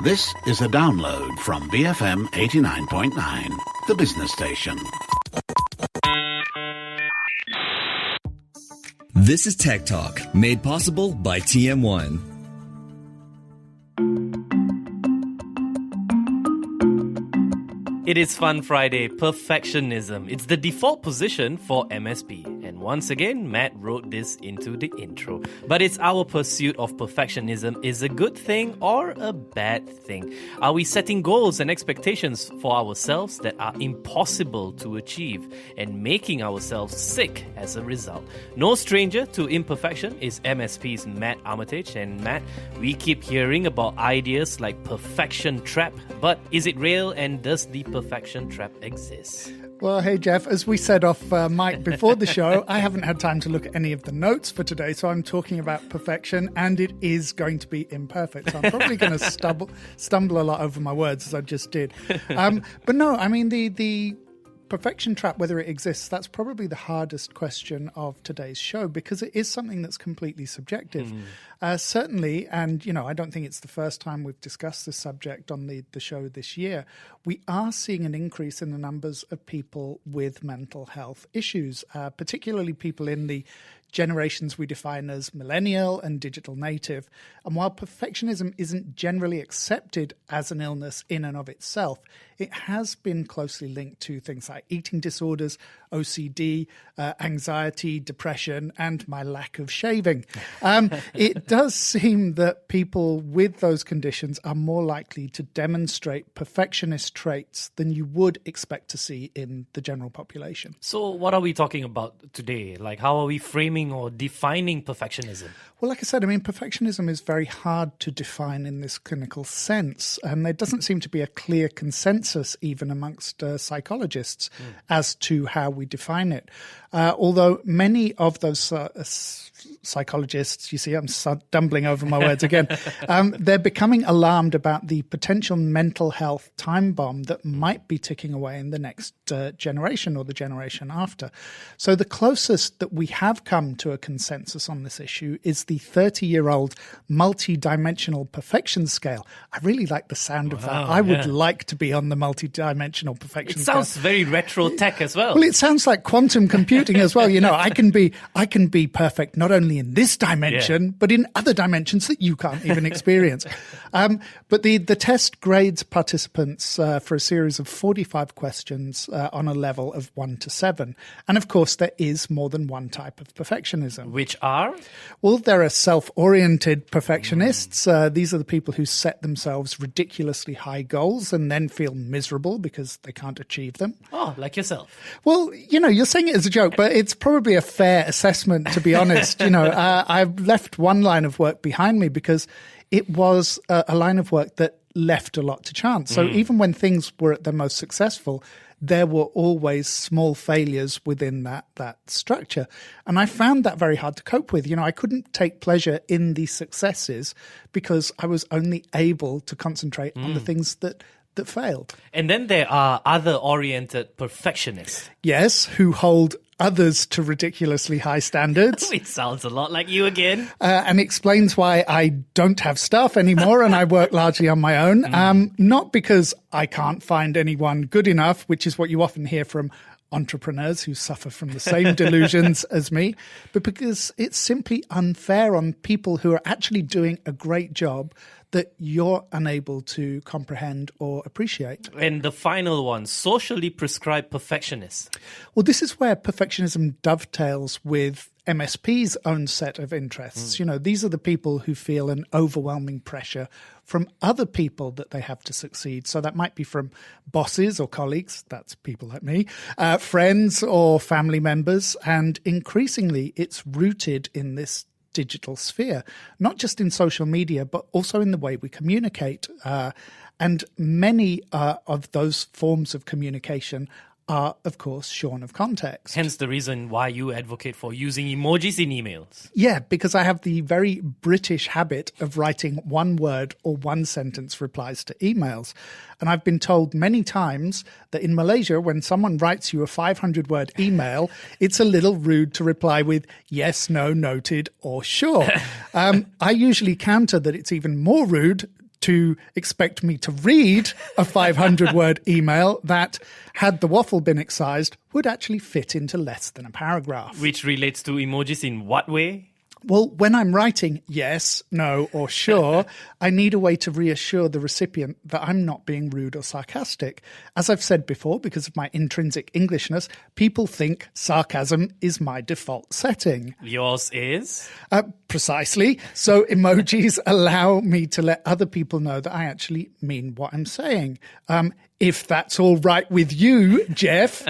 This is a download from BFM 89.9, the business station. This is Tech Talk, made possible by TM1. It is Fun Friday, perfectionism. It's the default position for MSP. And once again, Matt wrote this into the intro. But it's our pursuit of perfectionism is a good thing or a bad thing? Are we setting goals and expectations for ourselves that are impossible to achieve and making ourselves sick as a result? No stranger to imperfection is MSP's Matt Armitage. And Matt, we keep hearing about ideas like perfection trap, but is it real and does the perfection trap exists? Well, hey, Jeff, as we said off mic before the show, I haven't had time to look at any of the notes for today, so I'm talking about perfection, and it is going to be imperfect. So I'm probably going to stumble a lot over my words, as I just did. But no, I mean, the perfection trap, whether it exists, that's probably the hardest question of today's show because it is something that's completely subjective. Certainly, and you know, I don't think it's the first time we've discussed this subject on the show this year, we are seeing an increase in the numbers of people with mental health issues, particularly people in the generations we define as millennial and digital native. And while perfectionism isn't generally accepted as an illness in and of itself, it has been closely linked to things like eating disorders, OCD, anxiety, depression, and my lack of shaving. It does seem that people with those conditions are more likely to demonstrate perfectionist traits than you would expect to see in the general population. So what are we talking about today? Like, how are we framing or defining perfectionism? Well, like I said, I mean, perfectionism is very hard to define in this clinical sense, and there doesn't seem to be a clear consensus even amongst psychologists as to how we define it. Although many of those psychologists, you see, I'm stumbling over my words again, they're becoming alarmed about the potential mental health time bomb that might be ticking away in the next generation or the generation after. So the closest that we have come to a consensus on this issue is the 30-year-old multi-dimensional perfection scale. I really like the sound of that. I would like to be on the multi-dimensional perfection scale. It sounds very retro tech as well. Well, it sounds like quantum computing as well. You know, I can be perfect not only in this dimension, but in other dimensions that you can't even experience. But the test grades participants for a series of 45 questions on a level of 1 to 7. And of course, there is more than one type of perfectionism. Which are? Well, there are self-oriented perfectionists. These are the people who set themselves ridiculously high goals and then feel miserable because they can't achieve them. Oh, like yourself. Well, you know, you're saying it as a joke, but it's probably a fair assessment, to be honest. You know, I've left one line of work behind me because it was a line of work that left a lot to chance. So even when things were at their most successful, there were always small failures within that structure. And I found that very hard to cope with. You know, I couldn't take pleasure in the successes because I was only able to concentrate on the things that failed. And then there are other-oriented perfectionists. Yes, who hold others to ridiculously high standards. It sounds a lot like you again. And explains why I don't have staff anymore and I work largely on my own. Not because I can't find anyone good enough, which is what you often hear from entrepreneurs who suffer from the same delusions as me, but because it's simply unfair on people who are actually doing a great job that you're unable to comprehend or appreciate. And the final one, socially prescribed perfectionists. Well, this is where perfectionism dovetails with MSP's own set of interests. You know, these are the people who feel an overwhelming pressure from other people that they have to succeed. So that might be from bosses or colleagues, that's people like me, friends or family members. And increasingly, it's rooted in this digital sphere, not just in social media, but also in the way we communicate. And many of those forms of communication are, of course, shorn of context. Hence the reason why you advocate for using emojis in emails. Yeah, because I have the very British habit of writing one word or one sentence replies to emails. And I've been told many times that in Malaysia, when someone writes you a 500-word email, it's a little rude to reply with yes, no, noted, or sure. I usually counter that it's even more rude to expect me to read a 500-word email that, had the waffle been excised, would actually fit into less than a paragraph. Which relates to emojis in what way? Well, when I'm writing yes, no, or sure, I need a way to reassure the recipient that I'm not being rude or sarcastic. As I've said before, because of my intrinsic Englishness, people think sarcasm is my default setting. Yours is? Precisely. So emojis allow me to let other people know that I actually mean what I'm saying. If that's all right with you, Jeff,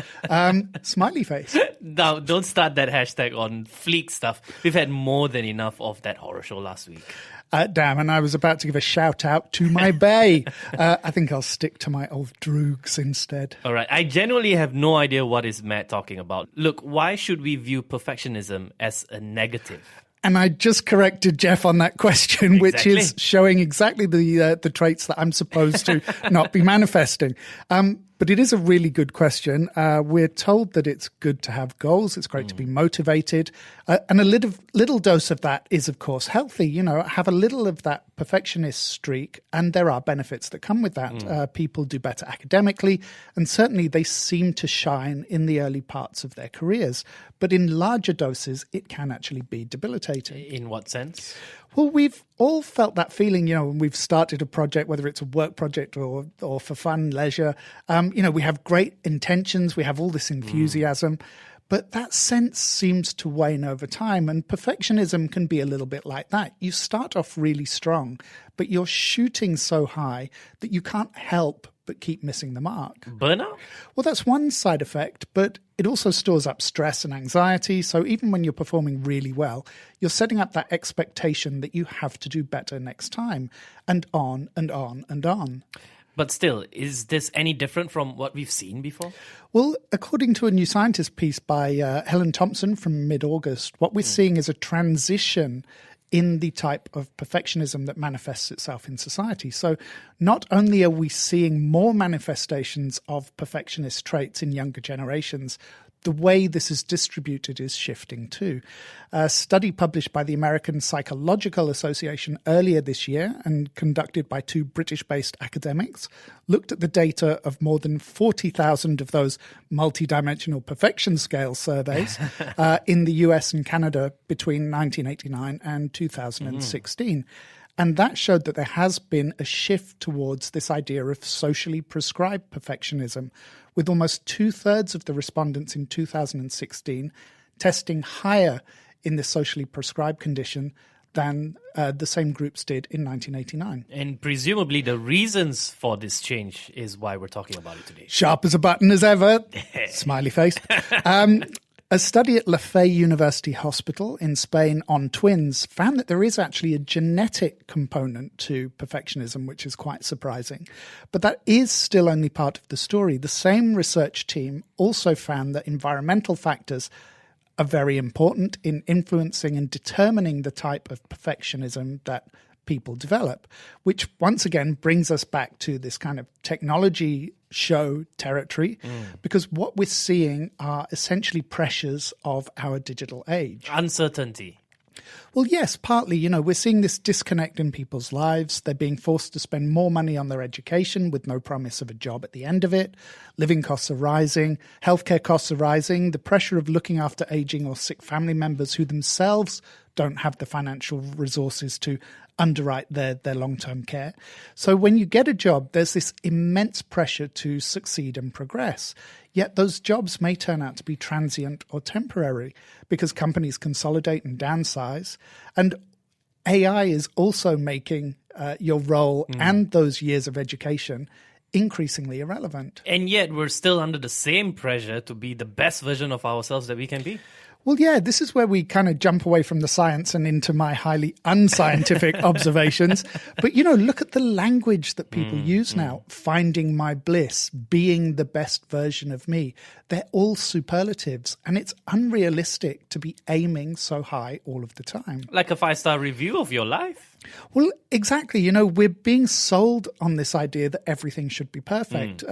smiley face. Now, don't start that hashtag on Fleek stuff. We've had more than enough of that horror show last week. Damn, and I was about to give a shout out to my bae. I think I'll stick to my old droogs instead. All right. I genuinely have no idea what is Matt talking about. Look, why should we view perfectionism as a negative? And I just corrected Jeff on that question, which is showing exactly the traits that I'm supposed to not be manifesting. But it is a really good question. We're told that it's good to have goals. It's great to be motivated. And a little dose of that is, of course, healthy. You know, have a little of that perfectionist streak. And there are benefits that come with that. People do better academically. And certainly they seem to shine in the early parts of their careers. But in larger doses, it can actually be debilitating. In what sense? Well, we've all felt that feeling, you know, when we've started a project, whether it's a work project or for fun, leisure. You know, we have great intentions, we have all this enthusiasm, but that sense seems to wane over time. And perfectionism can be a little bit like that. You start off really strong, but you're shooting so high that you can't help but keep missing the mark. Burnout? Well, that's one side effect, but it also stores up stress and anxiety. So even when you're performing really well, you're setting up that expectation that you have to do better next time, and on and on and on. But still, is this any different from what we've seen before? Well, according to a New Scientist piece by Helen Thompson from mid-August, what we're seeing is a transition in the type of perfectionism that manifests itself in society. So not only are we seeing more manifestations of perfectionist traits in younger generations, the way this is distributed is shifting too. A study published by the American Psychological Association earlier this year and conducted by two British-based academics looked at the data of more than 40,000 of those multidimensional perfection scale surveys in the US and Canada between 1989 and 2016. And that showed that there has been a shift towards this idea of socially prescribed perfectionism, with almost 2/3 of the respondents in 2016 testing higher in the socially prescribed condition than the same groups did in 1989. And presumably the reasons for this change is why we're talking about it today. Sharp as a button as ever. Smiley face. A study at La Fe University Hospital in Spain on twins found that there is actually a genetic component to perfectionism, which is quite surprising. But that is still only part of the story. The same research team also found that environmental factors are very important in influencing and determining the type of perfectionism that people develop, which once again brings us back to this kind of technology show territory, because what we're seeing are essentially pressures of our digital age. Uncertainty. Well, yes, partly, you know, we're seeing this disconnect in people's lives. They're being forced to spend more money on their education with no promise of a job at the end of it. Living costs are rising. Healthcare costs are rising. The pressure of looking after aging or sick family members who themselves don't have the financial resources to underwrite their long-term care. So when you get a job, there's this immense pressure to succeed and progress. Yet those jobs may turn out to be transient or temporary because companies consolidate and downsize. And AI is also making your role and those years of education increasingly irrelevant. And yet we're still under the same pressure to be the best version of ourselves that we can be. Well, yeah, this is where we kind of jump away from the science and into my highly unscientific observations. But, you know, look at the language that people use now. Finding my bliss, being the best version of me. They're all superlatives. And it's unrealistic to be aiming so high all of the time. Like a 5-star review of your life. Well, exactly. We're being sold on this idea that everything should be perfect.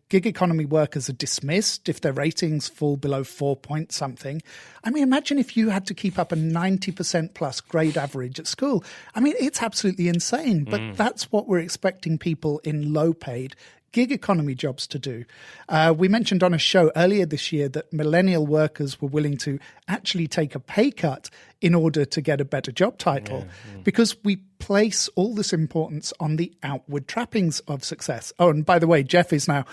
Gig economy workers are dismissed if their ratings fall below 4 point something. I mean, imagine if you had to keep up a 90% plus grade average at school. I mean, it's absolutely insane, but that's what we're expecting people in low paid gig economy jobs to do. We mentioned on a show earlier this year that millennial workers were willing to actually take a pay cut in order to get a better job title because we place all this importance on the outward trappings of success. Oh, and by the way, Jeff is now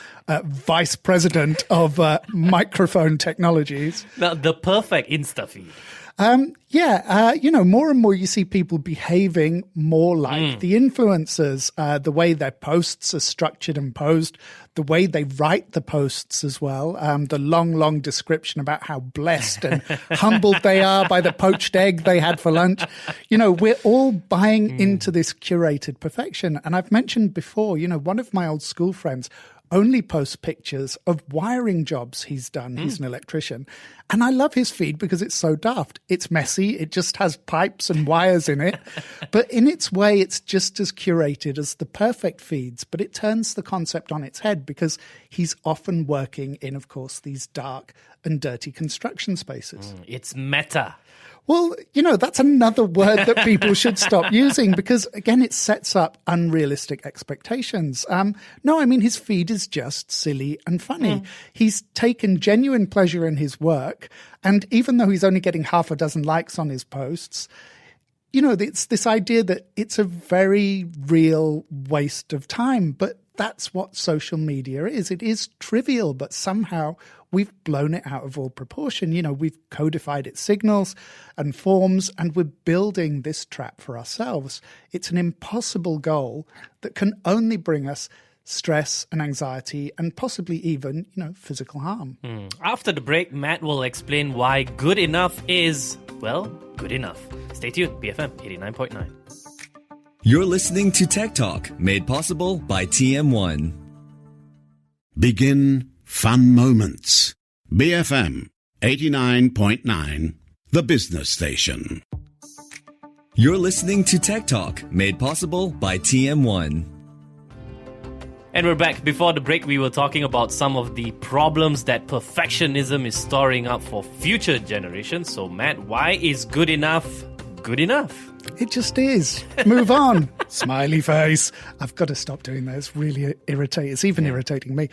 vice president of microphone technologies. Now, the perfect Insta feed. More and more you see people behaving more like the influencers, the way their posts are structured and posed, the way they write the posts as well, the long description about how blessed and humbled they are by the poached egg they had for lunch. We're all buying into this curated perfection. And I've mentioned before, one of my old school friends only posts pictures of wiring jobs he's done. He's an electrician. And I love his feed because it's so daft. It's messy. It just has pipes and wires in it. But in its way, it's just as curated as the perfect feeds. But it turns the concept on its head because he's often working in, of course, these dark and dirty construction spaces. It's meta. Well, that's another word that people should stop using because, again, it sets up unrealistic expectations. His feed is just silly and funny. He's taken genuine pleasure in his work. And even though he's only getting half a dozen likes on his posts, it's this idea that it's a very real waste of time. But that's what social media is. It is trivial, but somehow we've blown it out of all proportion. We've codified its signals and forms, and we're building this trap for ourselves. It's an impossible goal that can only bring us stress and anxiety and possibly even, physical harm. After the break, Matt will explain why good enough is, well, good enough. Stay tuned, BFM 89.9. You're listening to Tech Talk, made possible by TM1. Begin fun moments. BFM 89.9, the business station. You're listening to Tech Talk, made possible by TM1. And we're back. Before the break, we were talking about some of the problems that perfectionism is storing up for future generations. So, Matt, why is good enough good enough? It just is. Move on. Smiley face. I've got to stop doing that. It's really irritating. It's even irritating me.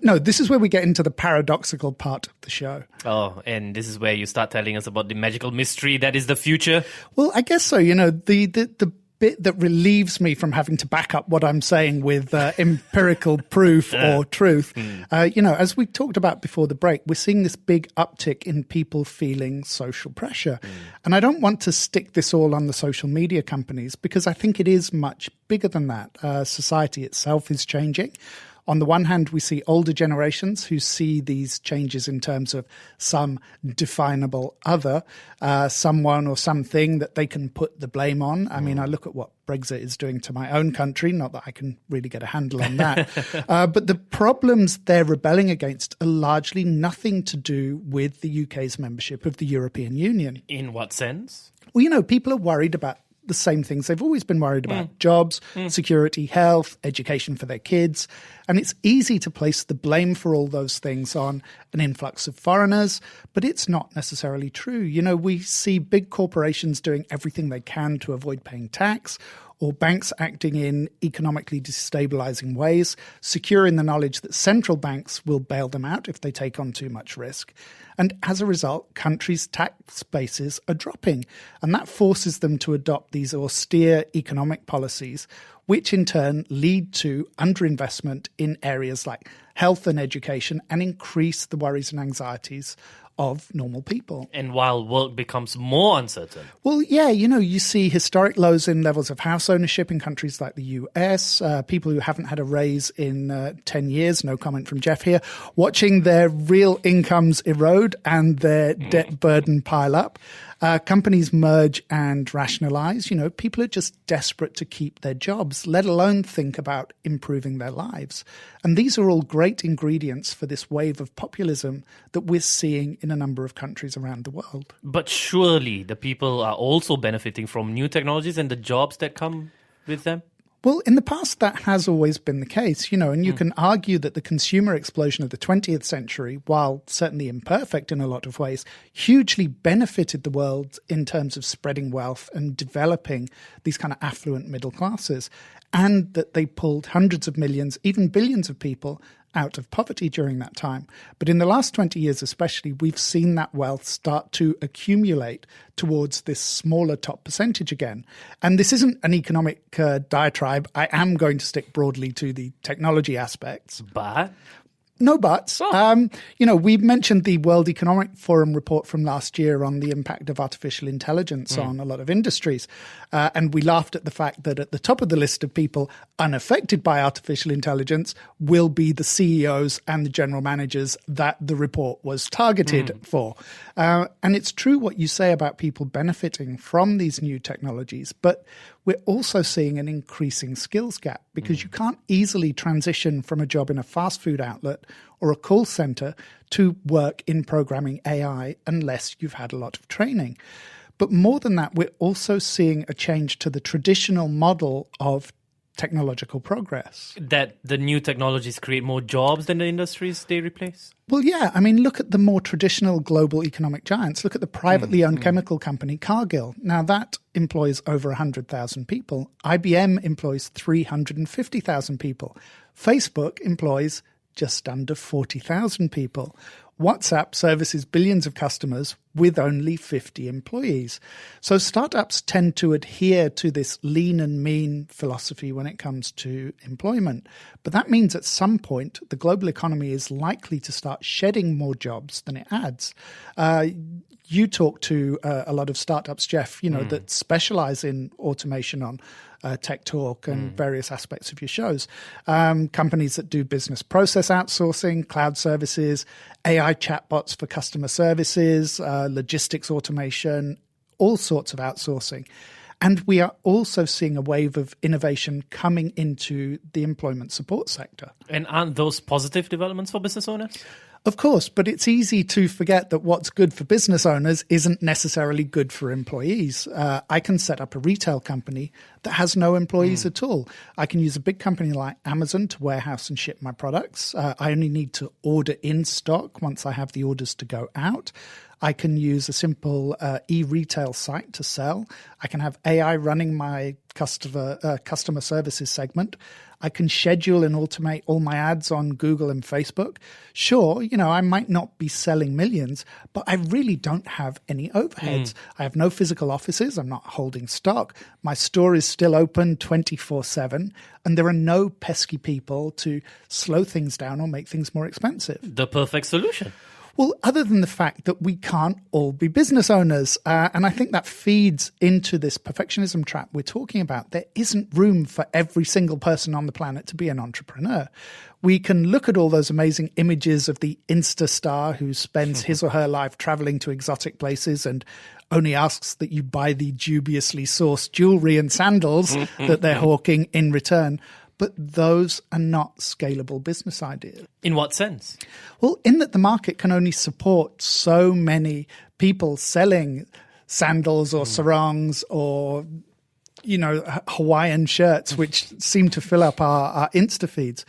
No, this is where we get into the paradoxical part of the show. Oh, and this is where you start telling us about the magical mystery that is the future. Well, I guess so. The bit that relieves me from having to back up what I'm saying with empirical proof or truth. As we talked about before the break, we're seeing this big uptick in people feeling social pressure. And I don't want to stick this all on the social media companies because I think it is much bigger than that. Society itself is changing. On the one hand, we see older generations who see these changes in terms of some definable other, someone or something that they can put the blame on. I mean, I look at what Brexit is doing to my own country, not that I can really get a handle on that. But the problems they're rebelling against are largely nothing to do with the UK's membership of the European Union. In what sense? Well, people are worried about the same things they've always been worried about: jobs, security, health, education for their kids. And it's easy to place the blame for all those things on an influx of foreigners, but it's not necessarily true. We see big corporations doing everything they can to avoid paying tax, or banks acting in economically destabilizing ways, secure in the knowledge that central banks will bail them out if they take on too much risk. And as a result, countries' tax bases are dropping, and that forces them to adopt these austere economic policies, which in turn lead to underinvestment in areas like health and education and increase the worries and anxieties of normal people. And while work becomes more uncertain. Well, yeah, you see historic lows in levels of house ownership in countries like the US, people who haven't had a raise in 10 years, no comment from Jeff here, watching their real incomes erode and their debt burden pile up. Companies merge and rationalize. People are just desperate to keep their jobs, let alone think about improving their lives. And these are all great ingredients for this wave of populism that we're seeing in a number of countries around the world. But surely the people are also benefiting from new technologies and the jobs that come with them? Well, in the past, that has always been the case, and you can argue that the consumer explosion of the 20th century, while certainly imperfect in a lot of ways, hugely benefited the world in terms of spreading wealth and developing these kind of affluent middle classes, and that they pulled hundreds of millions, even billions of people out of poverty during that time. But in the last 20 years especially, we've seen that wealth start to accumulate towards this smaller top percentage again. And this isn't an economic diatribe. I am going to stick broadly to the technology aspects. But? No buts. We mentioned the World Economic Forum report from last year on the impact of artificial intelligence on a lot of industries. And we laughed at the fact that at the top of the list of people unaffected by artificial intelligence will be the CEOs and the general managers that the report was targeted for. And it's true what you say about people benefiting from these new technologies, but we're also seeing an increasing skills gap because you can't easily transition from a job in a fast food outlet or a call center to work in programming AI unless you've had a lot of training. But more than that, we're also seeing a change to the traditional model of technological progress. That the new technologies create more jobs than the industries they replace? Well, yeah. Look at the more traditional global economic giants. Look at the privately owned chemical company Cargill. Now, that employs over 100,000 people. IBM employs 350,000 people. Facebook employs just under 40,000 people. WhatsApp services billions of customers with only 50 employees. So startups tend to adhere to this lean and mean philosophy when it comes to employment. But that means at some point, the global economy is likely to start shedding more jobs than it adds. You talk to a lot of startups, Jeff, that specialize in automation on Tech Talk and various aspects of your shows. Companies that do business process outsourcing, cloud services, AI chatbots for customer services, logistics automation, all sorts of outsourcing. And we are also seeing a wave of innovation coming into the employment support sector. And aren't those positive developments for business owners? Of course, but it's easy to forget that what's good for business owners isn't necessarily good for employees. I can set up a retail company that has no employees at all. I can use a big company like Amazon to warehouse and ship my products. I only need to order in stock once I have the orders to go out. I can use a simple e-retail site to sell. I can have AI running my customer services segment. I can schedule and automate all my ads on Google and Facebook. Sure, I might not be selling millions, but I really don't have any overheads. I have no physical offices. I'm not holding stock. My store is still open 24/7, and there are no pesky people to slow things down or make things more expensive. The perfect solution. Well, other than the fact that we can't all be business owners, and I think that feeds into this perfectionism trap we're talking about. There isn't room for every single person on the planet to be an entrepreneur. We can look at all those amazing images of the Insta star who spends his or her life traveling to exotic places and only asks that you buy the dubiously sourced jewelry and sandals that they're hawking in return. But those are not scalable business ideas. In what sense? Well, in that the market can only support so many people selling sandals or sarongs or, Hawaiian shirts, which seem to fill up our Insta feeds.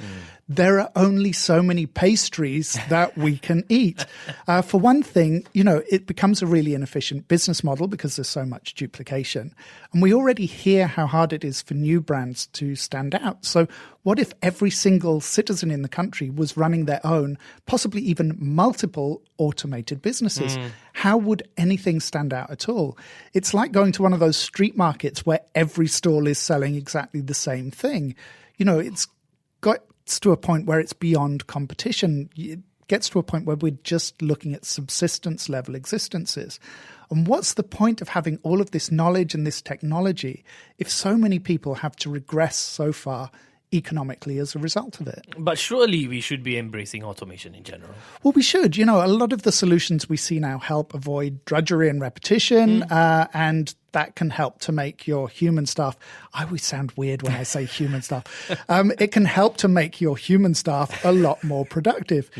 There are only so many pastries that we can eat. For one thing, it becomes a really inefficient business model because there's so much duplication. And we already hear how hard it is for new brands to stand out. So what if every single citizen in the country was running their own, possibly even multiple automated businesses? How would anything stand out at all? It's like going to one of those street markets where every stall is selling exactly the same thing. It's got to a point where it's beyond competition. It gets to a point where we're just looking at subsistence level existences. And what's the point of having all of this knowledge and this technology if so many people have to regress so far economically as a result of it. But surely we should be embracing automation in general. Well, we should. A lot of the solutions we see now help avoid drudgery and repetition, and that can help to make your human staff. I always sound weird when I say human staff. It can help to make your human staff a lot more productive.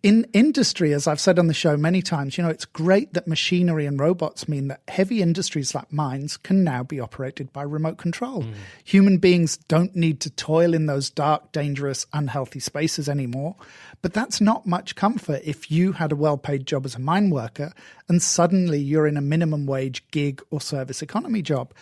In industry, as I've said on the show many times, it's great that machinery and robots mean that heavy industries like mines can now be operated by remote control. Human beings don't need to toil in those dark, dangerous, unhealthy spaces anymore. But that's not much comfort if you had a well-paid job as a mine worker and suddenly you're in a minimum wage gig or service economy job.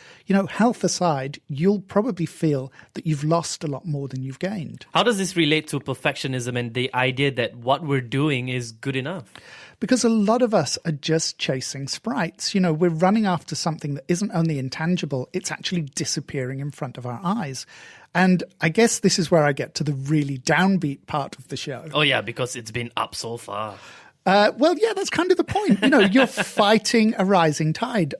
Health aside, you'll probably feel that you've lost a lot more than you've gained. How does this relate to perfectionism and the idea that what we're doing is good enough? Because a lot of us are just chasing sprites. We're running after something that isn't only intangible, it's actually disappearing in front of our eyes. And I guess this is where I get to the really downbeat part of the show. Oh, yeah, because it's been up so far. Well, yeah, that's kind of the point. You're fighting a rising tide.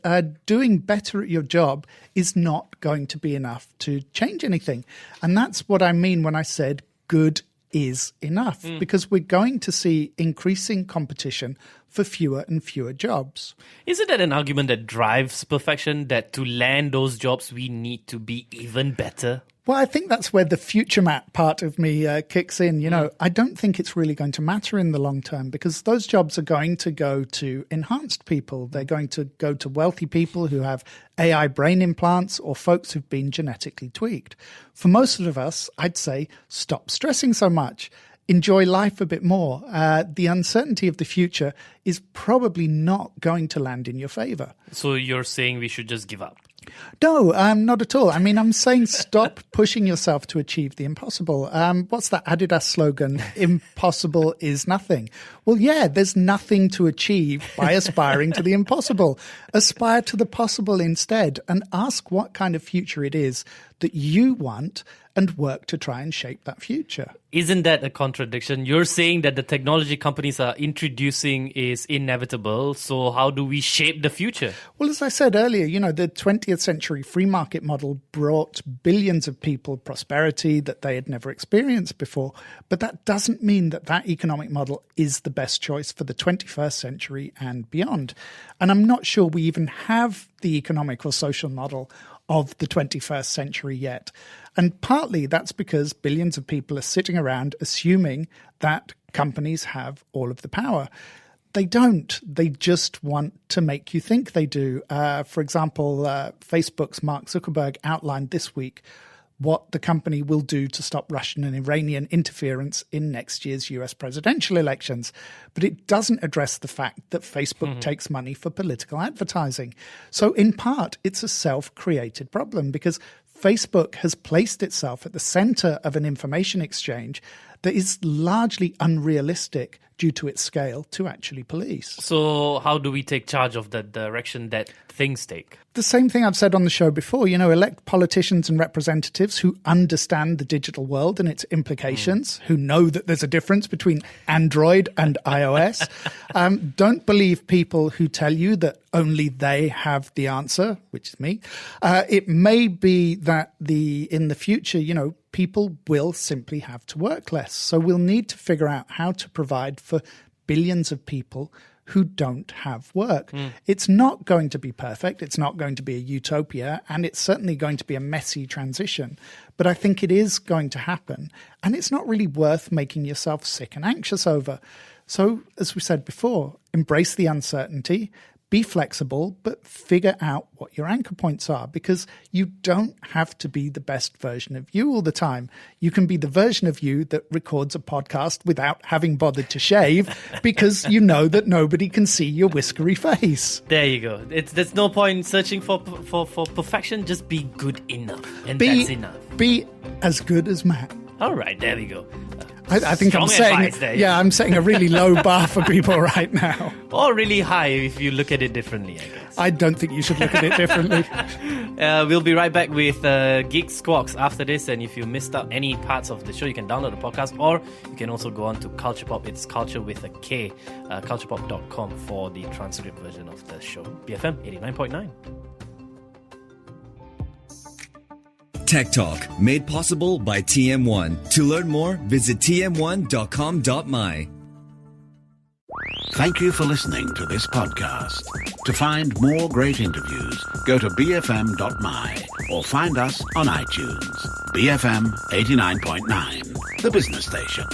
Doing better at your job is not going to be enough to change anything. And that's what I mean when I said good is enough, because we're going to see increasing competition for fewer and fewer jobs. Isn't that an argument that drives perfection, that to land those jobs we need to be even better? Well, I think that's where the future map part of me kicks in. I don't think it's really going to matter in the long term because those jobs are going to go to enhanced people. They're going to go to wealthy people who have AI brain implants or folks who've been genetically tweaked. For most of us, I'd say stop stressing so much. Enjoy life a bit more. The uncertainty of the future is probably not going to land in your favor. So you're saying we should just give up? No, not at all. I'm saying stop pushing yourself to achieve the impossible. What's that Adidas slogan? Impossible is nothing. Well, yeah, there's nothing to achieve by aspiring to the impossible. Aspire to the possible instead and ask what kind of future it is that you want and work to try and shape that future. Isn't that a contradiction? You're saying that the technology companies are introducing is inevitable, so how do we shape the future? Well, as I said earlier, the 20th century free market model brought billions of people prosperity that they had never experienced before. But that doesn't mean that that economic model is the best choice for the 21st century and beyond. And I'm not sure we even have the economic or social model of the 21st century yet. And partly that's because billions of people are sitting around assuming that companies have all of the power. They don't. They just want to make you think they do. For example, Facebook's Mark Zuckerberg outlined this week what the company will do to stop Russian and Iranian interference in next year's US presidential elections. But it doesn't address the fact that Facebook takes money for political advertising. So in part, it's a self-created problem because Facebook has placed itself at the center of an information exchange that is largely unrealistic due to its scale to actually police. So how do we take charge of the direction that things take? The same thing I've said on the show before, elect politicians and representatives who understand the digital world and its implications, who know that there's a difference between Android and iOS. Don't believe people who tell you that only they have the answer, which is me. It may be that in the future, people will simply have to work less. So we'll need to figure out how to provide for billions of people who don't have work. It's not going to be perfect. It's not going to be a utopia. And it's certainly going to be a messy transition. But I think it is going to happen. And it's not really worth making yourself sick and anxious over. So, as we said before, embrace the uncertainty. Be flexible, but figure out what your anchor points are because you don't have to be the best version of you all the time. You can be the version of you that records a podcast without having bothered to shave because you know that nobody can see your whiskery face. There you go. There's no point searching for perfection. Just be good enough. And that's enough. Be as good as Matt. All right, there we go. I think I'm setting a really low bar for people right now. Or really high if you look at it differently, I guess. I don't think you should look at it differently. We'll be right back with Geek Squawks after this. And if you missed out any parts of the show, you can download the podcast or you can also go on to Culture Pop. It's culture with a K, culturepop.com for the transcript version of the show. BFM 89.9. Tech Talk, made possible by TM1. To learn more, visit tm1.com.my. Thank you for listening to this podcast. To find more great interviews, go to bfm.my or find us on iTunes. BFM 89.9, the business station.